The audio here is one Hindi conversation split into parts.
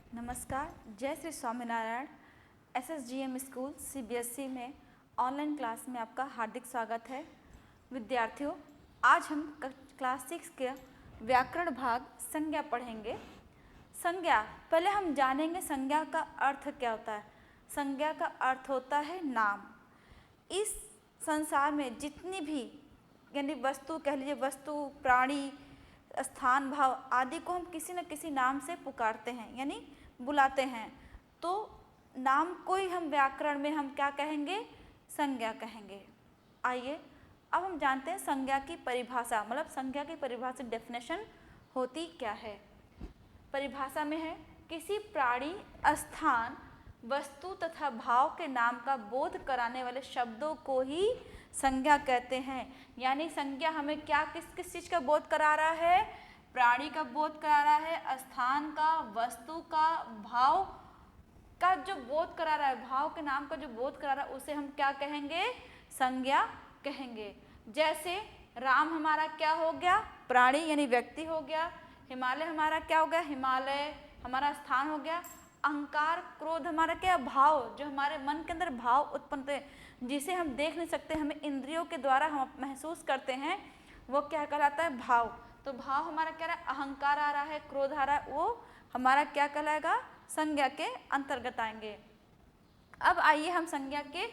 नमस्कार, जय Shri Swaminarayan. SSGM school CBSE में ऑनलाइन क्लास में आपका हार्दिक स्वागत है। विद्यार्थियों, आज हम क्लास 6 के व्याकरण भाग संज्ञा पढ़ेंगे। संज्ञा, पहले हम जानेंगे संज्ञा का अर्थ क्या होता है। संज्ञा का अर्थ होता है नाम। इस संसार में जितनी भी यानी वस्तु, कह लीजिए वस्तु, प्राणी, स्थान, भाव आदि को हम किसी न किसी नाम से पुकारते हैं यानी बुलाते हैं। तो नाम को ही हम व्याकरण में हम क्या कहेंगे? संज्ञा कहेंगे। आइए अब हम जानते हैं संज्ञा की परिभाषा, मतलब संज्ञा की परिभाषा डेफिनेशन होती क्या है। परिभाषा में है किसी प्राणी, स्थान, वस्तु तथा भाव के नाम का बोध कराने वाले शब्दों को ही संज्ञा कहते हैं। यानी संज्ञा हमें क्या किस किस चीज़ का बोध करा रहा है? प्राणी का बोध करा रहा है, स्थान का, वस्तु का, भाव का जो बोध करा रहा है, भाव के नाम का जो बोध करा रहा है उसे हम क्या कहेंगे? संज्ञा कहेंगे। जैसे राम हमारा क्या हो गया? प्राणी यानी व्यक्ति हो गया। हिमालय हमारा क्या हो गया? हिमालय हमारा स्थान हो गया। अहंकार, क्रोध हमारा क्या? भाव, जो हमारे मन के अंदर भाव उत्पन्न होते हैं, जिसे हम देख नहीं सकते, हमें इंद्रियों के द्वारा हम महसूस करते हैं, वो क्या कहलाता है? भाव। तो भाव हमारा क्या रहा है? अहंकार आ रहा है, क्रोध आ रहा है, वो हमारा क्या कहलाएगा? संज्ञा के अंतर्गत आएंगे। अब आइए हम संज्ञा के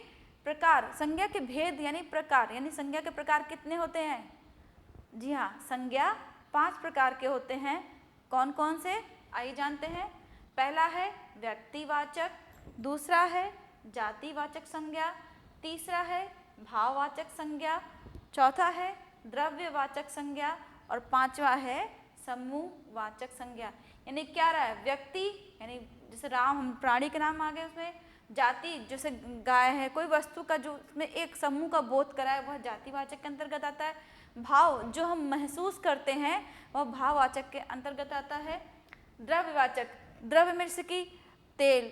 प्रकार, संज्ञा के भेद यानी प्रकार, यानी संज्ञा के प्रकार कितने होते हैं? जी हाँ, संज्ञा 5 प्रकार के होते हैं। कौन कौन से? आइए जानते हैं। पहला है व्यक्तिवाचक, दूसरा है जातिवाचक संज्ञा, तीसरा है भाववाचक संज्ञा, चौथा है द्रव्यवाचक संज्ञा और पांचवा है समूहवाचक संज्ञा। यानी क्या रहा है? व्यक्ति यानी जैसे राम, हम प्राणी के नाम आ गए उसमें। जाति जैसे गाय है, कोई वस्तु का जो उसमें एक समूह का बोध करा है वह जातिवाचक के अंतर्गत आता है। भाव जो हम महसूस करते हैं वह भाववाचक के अंतर्गत आता है। द्रव्यवाचक, द्रव्य में जैसे कि तेल,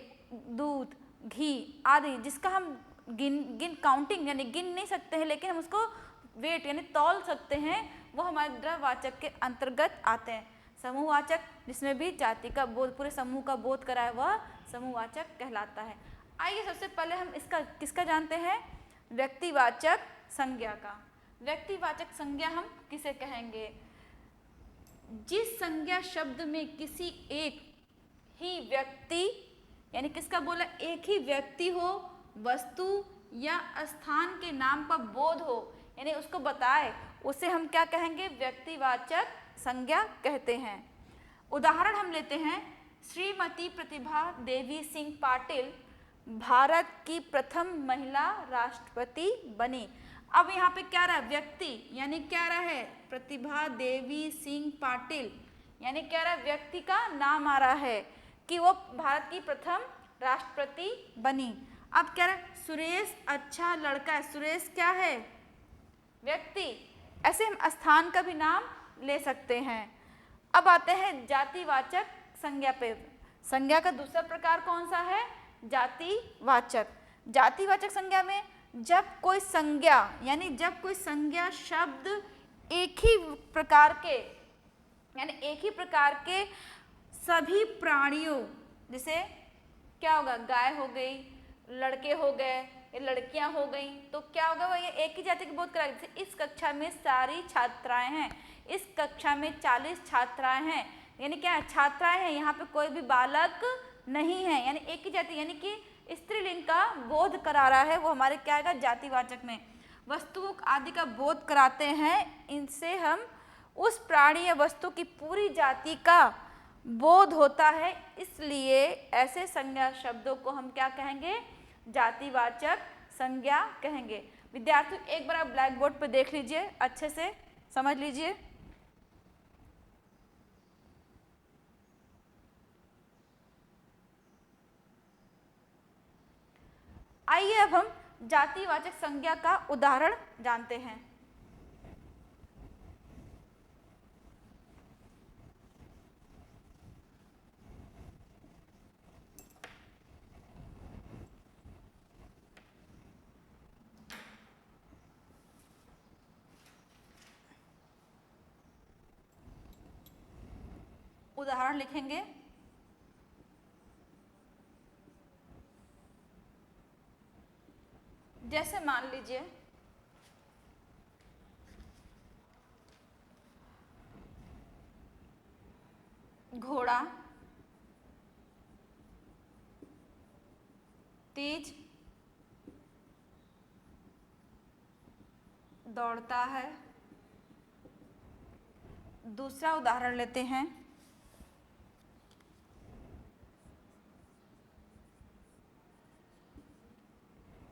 दूध, घी आदि, जिसका हम गिन काउंटिंग यानी गिन नहीं सकते हैं, लेकिन हम उसको वेट यानी तौल सकते हैं, वो हमारे द्रव्यवाचक के अंतर्गत आते हैं। समूहवाचक, जिसमें भी जाति का बोध, पूरे समूह का बोध कराए, वह समूहवाचक कहलाता है। आइए सबसे पहले हम इसका किसका जानते हैं? व्यक्तिवाचक संज्ञा का। व्यक्तिवाचक संज्ञा हम किसे कहेंगे? जिस संज्ञा शब्द में किसी एक ही व्यक्ति यानी किसका बोला? एक ही व्यक्ति हो, वस्तु या स्थान के नाम का बोध हो, यानी उसको बताए, उसे हम क्या कहेंगे? व्यक्तिवाचक संज्ञा कहते हैं। उदाहरण हम लेते हैं, श्रीमती प्रतिभा देवी सिंह पाटिल भारत की प्रथम महिला राष्ट्रपति बनी। अब यहाँ पे क्या रहा है? व्यक्ति यानी क्या रहा है? प्रतिभा देवी सिंह पाटिल यानी क्या रहा है? व्यक्ति का नाम आ रहा है कि वो भारत की प्रथम राष्ट्रपति बनी। अब क्या रहा है? सुरेश अच्छा लड़का है। सुरेश क्या है? व्यक्ति। ऐसे हम स्थान का भी नाम ले सकते हैं। अब आते हैं जातिवाचक संज्ञा पे। संज्ञा का दूसरा प्रकार कौन सा है? जातिवाचक। जातिवाचक संज्ञा में जब कोई संज्ञा यानी जब कोई संज्ञा शब्द एक ही प्रकार के यानी एक ही प्रकार के सभी प्राणियों, जैसे क्या होगा? गाय हो गई, लड़के हो गए, ये लड़कियां हो गई, तो क्या होगा? वह ये एक ही जाति के बोध कराएगी। जैसे इस कक्षा में सारी छात्राएं हैं, इस कक्षा में 40 छात्राएं हैं, यानी क्या है? छात्राएं हैं, यहाँ पे कोई भी बालक नहीं है, यानी एक ही जाति, यानी कि स्त्रीलिंग का बोध करा रहा है, वो हमारे क्या आएगा? जातिवाचक में। वस्तुओं आदि का बोध कराते हैं, इनसे हम उस प्राणी या वस्तु की पूरी जाति का बोध होता है, इसलिए ऐसे संज्ञा शब्दों को हम क्या कहेंगे? जातिवाचक संज्ञा कहेंगे। विद्यार्थियों, एक बार आप ब्लैक बोर्ड पर देख लीजिए, अच्छे से समझ लीजिए। आइए अब हम जातिवाचक संज्ञा का उदाहरण जानते हैं। उदाहरण लिखेंगे। जैसे मान लीजिए घोड़ा तेज दौड़ता है। दूसरा उदाहरण लेते हैं,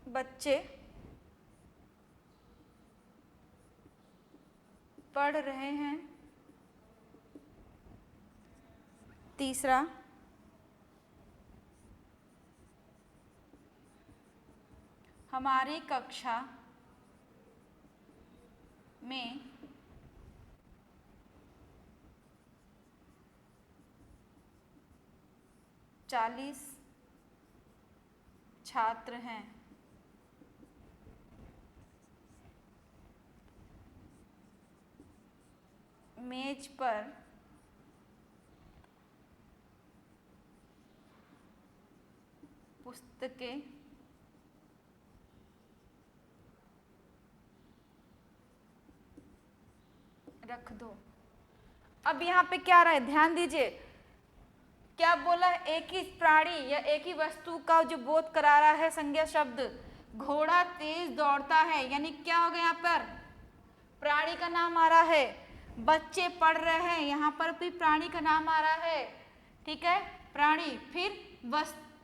बच्चे पढ़ रहे हैं। तीसरा, हमारी कक्षा में 40 छात्र हैं। मेज पर पुस्तकें रख दो। अब यहाँ पे क्या रहा है, ध्यान दीजिए, क्या बोला है, एक ही प्राणी या एक ही वस्तु का जो बोध करा रहा है संज्ञा शब्द। घोड़ा तेज दौड़ता है, यानी क्या हो गया, यहाँ पर प्राणी का नाम आ रहा है। बच्चे पढ़ रहे हैं, यहाँ पर भी प्राणी का नाम आ रहा है, ठीक है, प्राणी।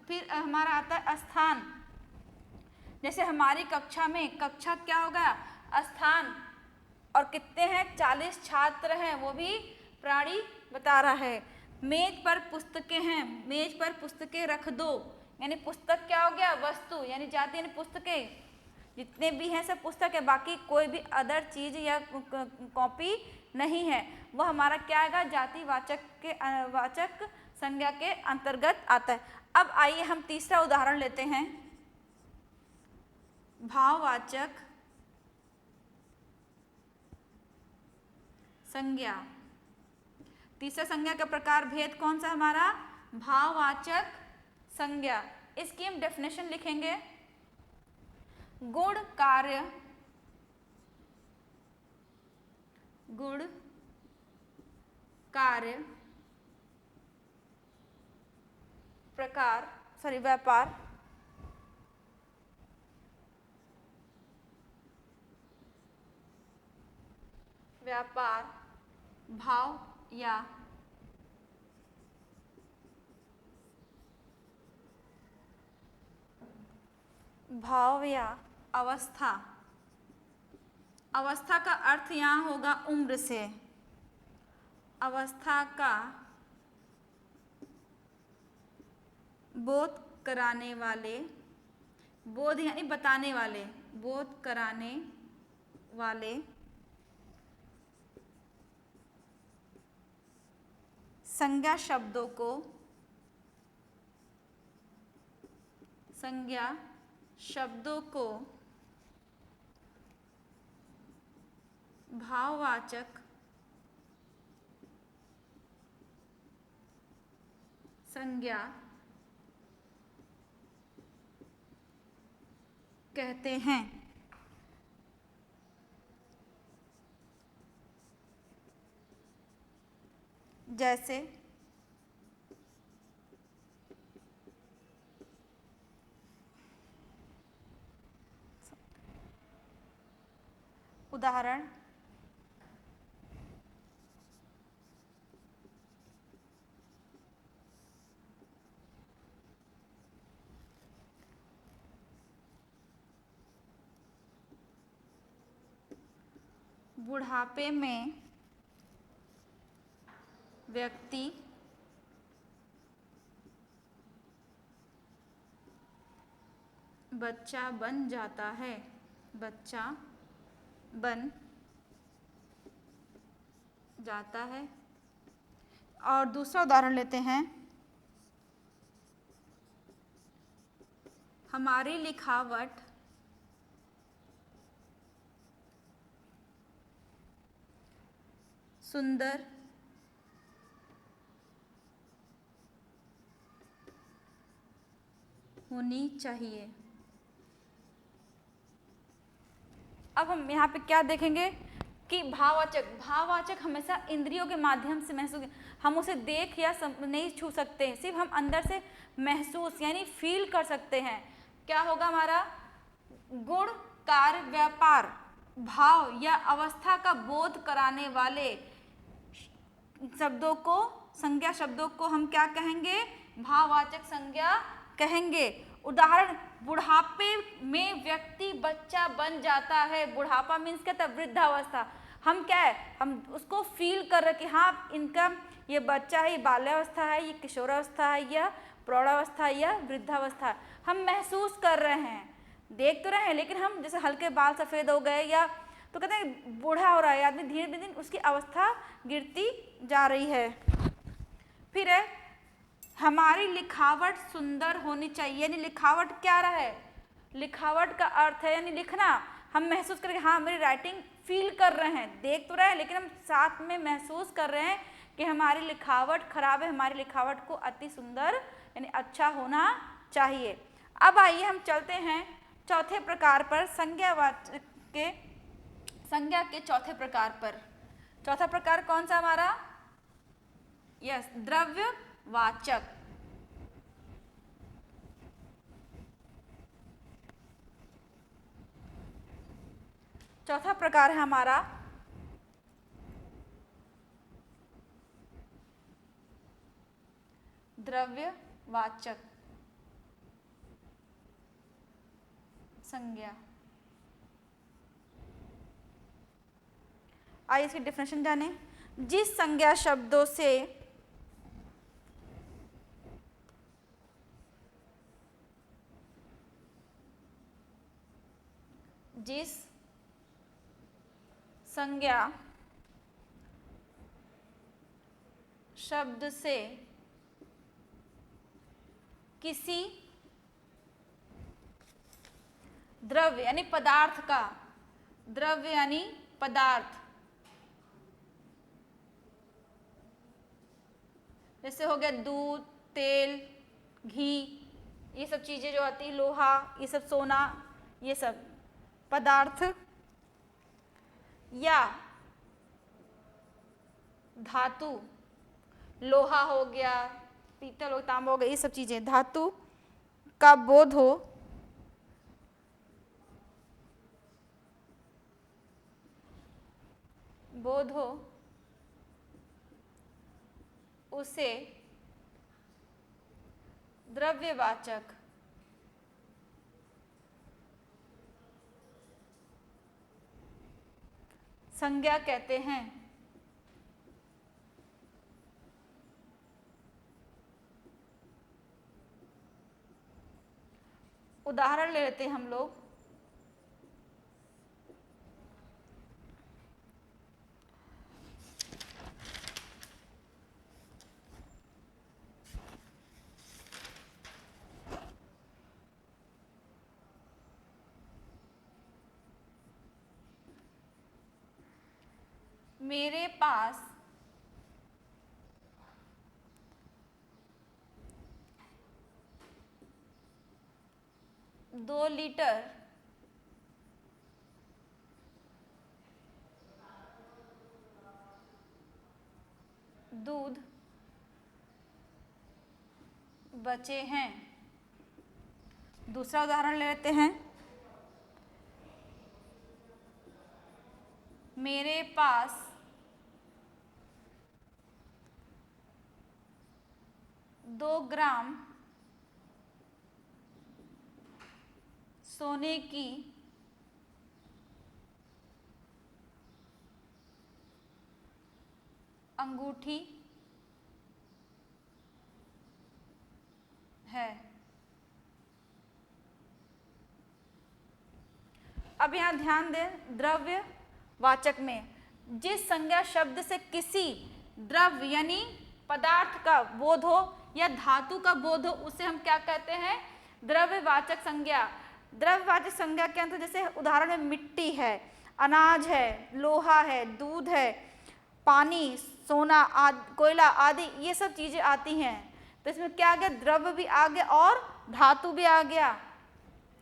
फिर हमारा आता है स्थान। जैसे हमारी कक्षा में, कक्षा क्या होगा, स्थान, और कितने हैं, 40 छात्र हैं, वो भी प्राणी बता रहा है। मेज पर पुस्तकें हैं, मेज पर पुस्तकें रख दो, यानी पुस्तक क्या हो गया, वस्तु, यानी जाति यानी पुस्तकें, जितने भी हैं सब पुस्तक है, बाकी कोई भी अदर चीज या कॉपी नहीं है, वो हमारा क्या आएगा, जाति वाचक संज्ञा के अंतर्गत आता है। अब आइए हम तीसरा उदाहरण लेते हैं, भाववाचक संज्ञा। तीसरा संज्ञा का प्रकार भेद कौन सा हमारा, भाववाचक संज्ञा। इसकी हम डेफिनेशन लिखेंगे, गुण कार्य, गुण कार्य प्रकार, व्यापार, व्यापार, भाव या अवस्था। अवस्था का अर्थ यहाँ होगा उम्र से। अवस्था का बोध कराने वाले, बोध यानी बताने वाले, बोध कराने वाले संज्ञा शब्दों को, संज्ञा शब्दों को भाववाचक संज्ञा कहते हैं। जैसे उदाहरण, बुढ़ापे में व्यक्ति बच्चा बन जाता है, बच्चा बन जाता है। और दूसरा उदाहरण लेते हैं, हमारी लिखावट सुंदर होनी चाहिए। अब हम यहाँ पे क्या देखेंगे कि भाववाचक हमेशा इंद्रियों के माध्यम से महसूस, हम उसे देख या नहीं छू सकते, सिर्फ हम अंदर से महसूस यानी फील कर सकते हैं। क्या होगा हमारा? गुण, कार्य, व्यापार, भाव या अवस्था का बोध कराने वाले शब्दों को, संज्ञा शब्दों को हम क्या कहेंगे? भाववाचक संज्ञा कहेंगे। उदाहरण, बुढ़ापे में व्यक्ति बच्चा बन जाता है। बुढ़ापा मीन्स क्या था? वृद्धावस्था। हम क्या है? हम उसको फील कर रहे कि हाँ इनका ये बच्चा है, ये बाल्यावस्था है, ये किशोरावस्था है, या प्रौढ़ावस्था है, या वृद्धावस्था है। हम महसूस कर रहे हैं, देख तो रहे हैं, लेकिन हम जैसे हल्के बाल सफ़ेद हो गए या तो कहते हैं बूढ़ा हो रहा है आदमी, धीरे धीरे उसकी अवस्था गिरती जा रही है। फिर है, हमारी लिखावट सुंदर होनी चाहिए। यानी लिखावट क्या रहा है? लिखावट का अर्थ है यानी लिखना, हम महसूस करें हाँ मेरी राइटिंग फील कर रहे हैं, देख तो रहे हैं, लेकिन हम साथ में महसूस कर रहे हैं कि हमारी लिखावट खराब है, हमारी लिखावट को अति सुंदर यानी अच्छा होना चाहिए। अब आइए हम चलते हैं चौथे प्रकार पर, संज्ञा के चौथे प्रकार पर। चौथा प्रकार कौन सा हमारा? यस, द्रव्यवाचक। चौथा प्रकार है हमारा द्रव्यवाचक संज्ञा। आइए इसकी डेफिनेशन जाने। जिस संज्ञा शब्दों से जिस संज्ञा शब्द से किसी द्रव्य यानी पदार्थ का, द्रव्य यानी पदार्थ, जैसे हो गया दूध, तेल, घी, ये सब चीजें जो आती है, लोहा, ये सब सोना, ये सब पदार्थ, या धातु, लोहा हो गया, पीतल हो, तांबा हो गया, ये सब चीजें धातु का बोध हो, उसे द्रव्यवाचक संज्ञा कहते हैं। उदाहरण ले लेते हैं हम लोग। मेरे पास 2 लीटर दूध बचे हैं। दूसरा उदाहरण ले लेते हैं। मेरे पास 2 ग्राम सोने की अंगूठी है। अब यहाँ ध्यान दें, द्रव्यवाचक में जिस संज्ञा शब्द से किसी द्रव्य यानी पदार्थ का बोध हो या धातु का बोध हो, उसे हम क्या कहते हैं? द्रव्यवाचक संज्ञा। द्रव्यवाचक संज्ञा के अंदर जैसे उदाहरण में मिट्टी है, अनाज है, लोहा है, दूध है, पानी, सोना आदि, कोयला आदि, ये सब चीजें आती हैं। तो इसमें क्या आ गया? द्रव्य भी आ गया और धातु भी आ गया।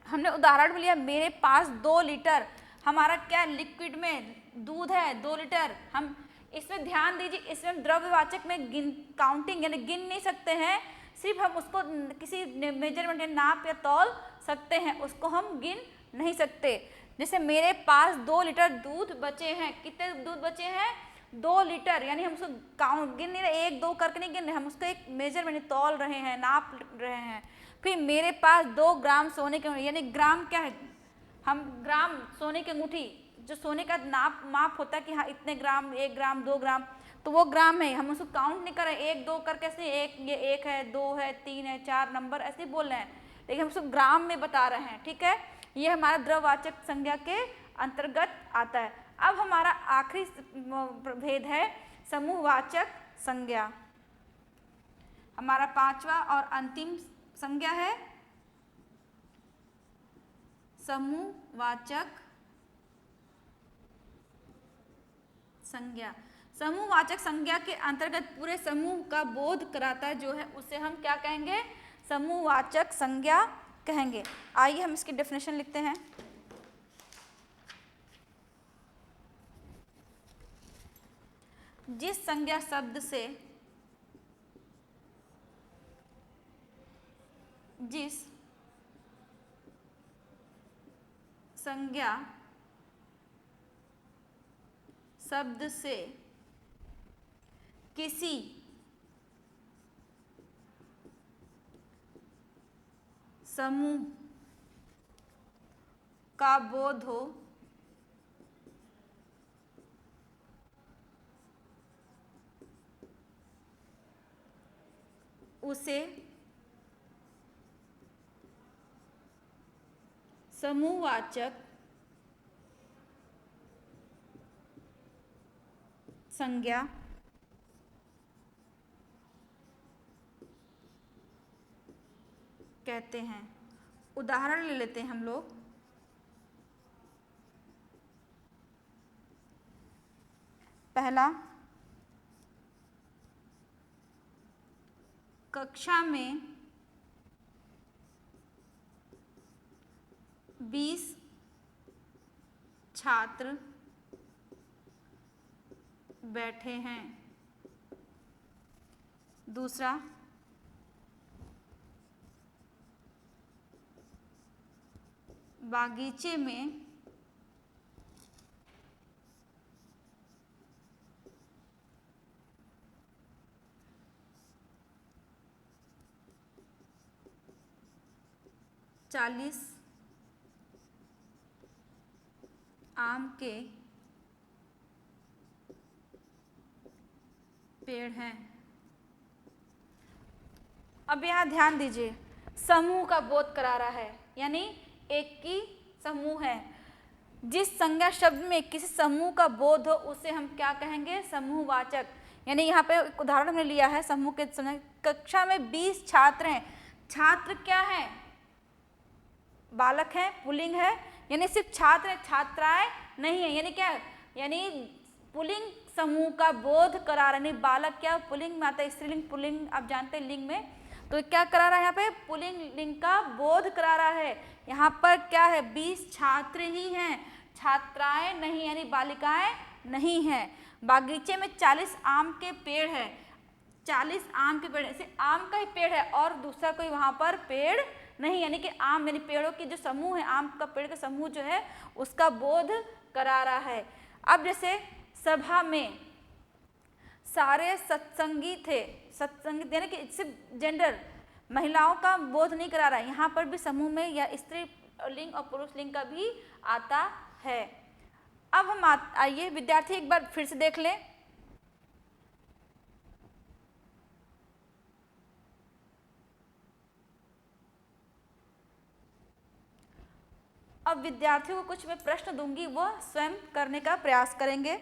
हमने उदाहरण में लिया मेरे पास 2 लीटर। हमारा क्या लिक्विड में दूध है 2 लीटर, हम इसमें ध्यान दीजिए, इसमें हम द्रव्यवाचक में काउंटिंग यानी गिन नहीं सकते हैं, सिर्फ हम उसको किसी मेजरमेंट या नाप या तौल सकते हैं, उसको हम गिन नहीं सकते। जैसे मेरे पास 2 लीटर दूध बचे हैं, कितने दूध बचे हैं 2 लीटर, यानी हम उसको काउंट गिन नहीं रहे, 1 2 करके नहीं गिन रहे, हम उसको एक मेजरमेंट तौल रहे हैं, नाप रहे हैं। फिर मेरे पास 2 ग्राम सोने के, यानी ग्राम क्या है, हम ग्राम सोने की अंगूठी, जो सोने का माप होता है कि हाँ इतने ग्राम, 1 ग्राम 2 ग्राम, तो वो ग्राम है, हम उसको काउंट नहीं कर रहे 1 2 करके, ऐसे ये 1 है 2 है 3 है 4 नंबर ऐसे बोल रहे हैं, लेकिन हम उसको ग्राम में बता रहे हैं। ठीक है, ये हमारा द्रववाचक संज्ञा के अंतर्गत आता है। अब हमारा आखिरी भेद है समूहवाचक संज्ञा। हमारा 5वां और अंतिम संज्ञा है समूहवाचक संज्ञा। समूहवाचक संज्ञा के अंतर्गत पूरे समूह का बोध कराता है जो है, उसे हम क्या कहेंगे, समूहवाचक संज्ञा कहेंगे। आइए हम इसकी डेफिनेशन लिखते हैं। जिस संज्ञा शब्द से किसी समूह का बोध हो, उसे समूहवाचक संज्ञा कहते हैं। उदाहरण ले लेते हैं हम लोग। पहला, कक्षा में 20 छात्र बैठे हैं। दूसरा, बागीचे में 40 आम के पेड़ हैं। अब यहाँ ध्यान दीजिए, समूह का बोध करा रहा है, यानी एक की समूह है। जिस संज्ञा शब्द में किसी समूह का बोध हो उसे हम क्या कहेंगे, समूहवाचक। यानी यहाँ पे एक उदाहरण हमने लिया है समूह के समय, कक्षा में 20 छात्र हैं। छात्र क्या है, बालक है, पुल्लिंग है, यानी सिर्फ छात्र है, छात्राएं नहीं है, यानी क्या, यानी पुल्लिंग समूह का बोध करा रहा है। बालक क्या पुल्लिंग में आता है, स्त्रीलिंग पुल्लिंग आप जानते हैं लिंग में, तो क्या करा रहा है यहाँ पे, पुल्लिंग लिंग का बोध करा रहा है। यहाँ पर क्या है, 20 छात्र ही हैं, छात्राएं नहीं, यानी बालिकाएं नहीं हैं। बागीचे में 40 आम के पेड़ है, 40 आम के पेड़, सिर्फ आम का ही पेड़ है और दूसरा कोई वहाँ पर पेड़ नहीं, यानी कि आम यानी पेड़ों की जो समूह है, आम का पेड़ का समूह जो है उसका बोध करा रहा है। अब जैसे सभा में सारे सत्संगी थे, सत्संगी यानी कि सिर्फ जेंडर महिलाओं का बोध नहीं करा रहा है, यहाँ पर भी समूह में या स्त्री लिंग और पुरुष लिंग का भी आता है। अब हम आइए विद्यार्थी एक बार फिर से देख लें। अब विद्यार्थियों को कुछ मैं प्रश्न दूंगी, वह स्वयं करने का प्रयास करेंगे।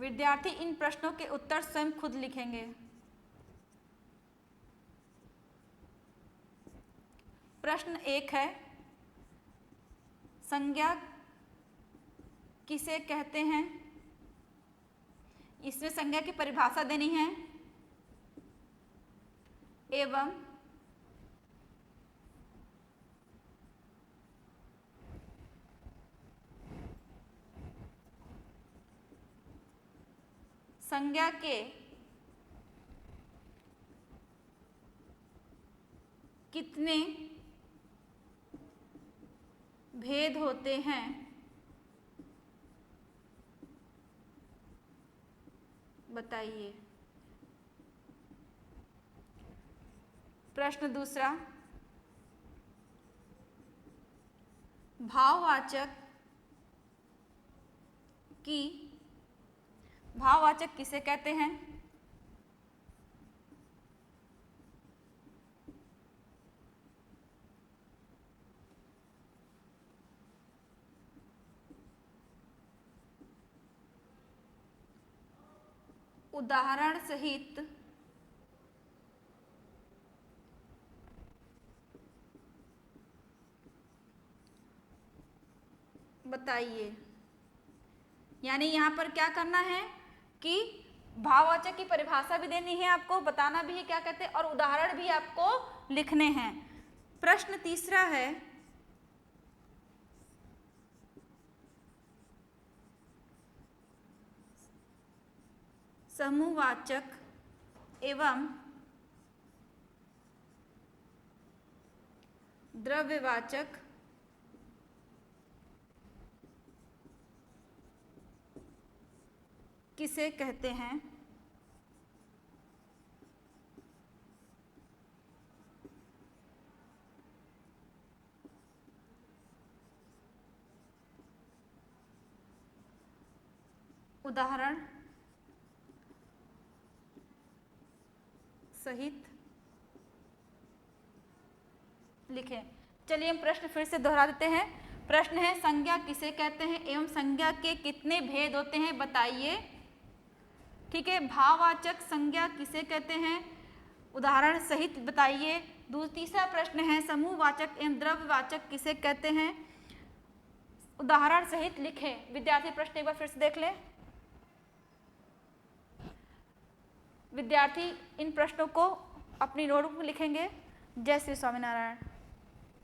विद्यार्थी इन प्रश्नों के उत्तर स्वयं खुद लिखेंगे। प्रश्न 1 है, संज्ञा किसे कहते हैं? इसमें संज्ञा की परिभाषा देनी है एवं संज्ञा के कितने भेद होते हैं बताइए। प्रश्न दूसरा, भाववाचक किसे कहते हैं? उदाहरण सहित बताइए। यानी यहाँ पर क्या करना है कि भाववाचक की परिभाषा भी देनी है, आपको बताना भी है क्या कहते हैं, और उदाहरण भी आपको लिखने हैं। प्रश्न तीसरा है, समूहवाचक एवं द्रव्यवाचक किसे कहते हैं? उदाहरण सहित लिखें। चलिए हम प्रश्न फिर से दोहरा देते हैं। प्रश्न है, संज्ञा किसे कहते हैं एवं संज्ञा के कितने भेद होते हैं बताइए। ठीक है, भाववाचक संज्ञा किसे कहते हैं, उदाहरण सहित बताइए। तीसरा प्रश्न है, समूहवाचक एवं द्रव्यवाचक किसे कहते हैं, उदाहरण सहित लिखें। विद्यार्थी प्रश्न एक बार फिर से देख लें। विद्यार्थी इन प्रश्नों को अपनी नोटबुक में लिखेंगे। जय श्री स्वामीनारायण।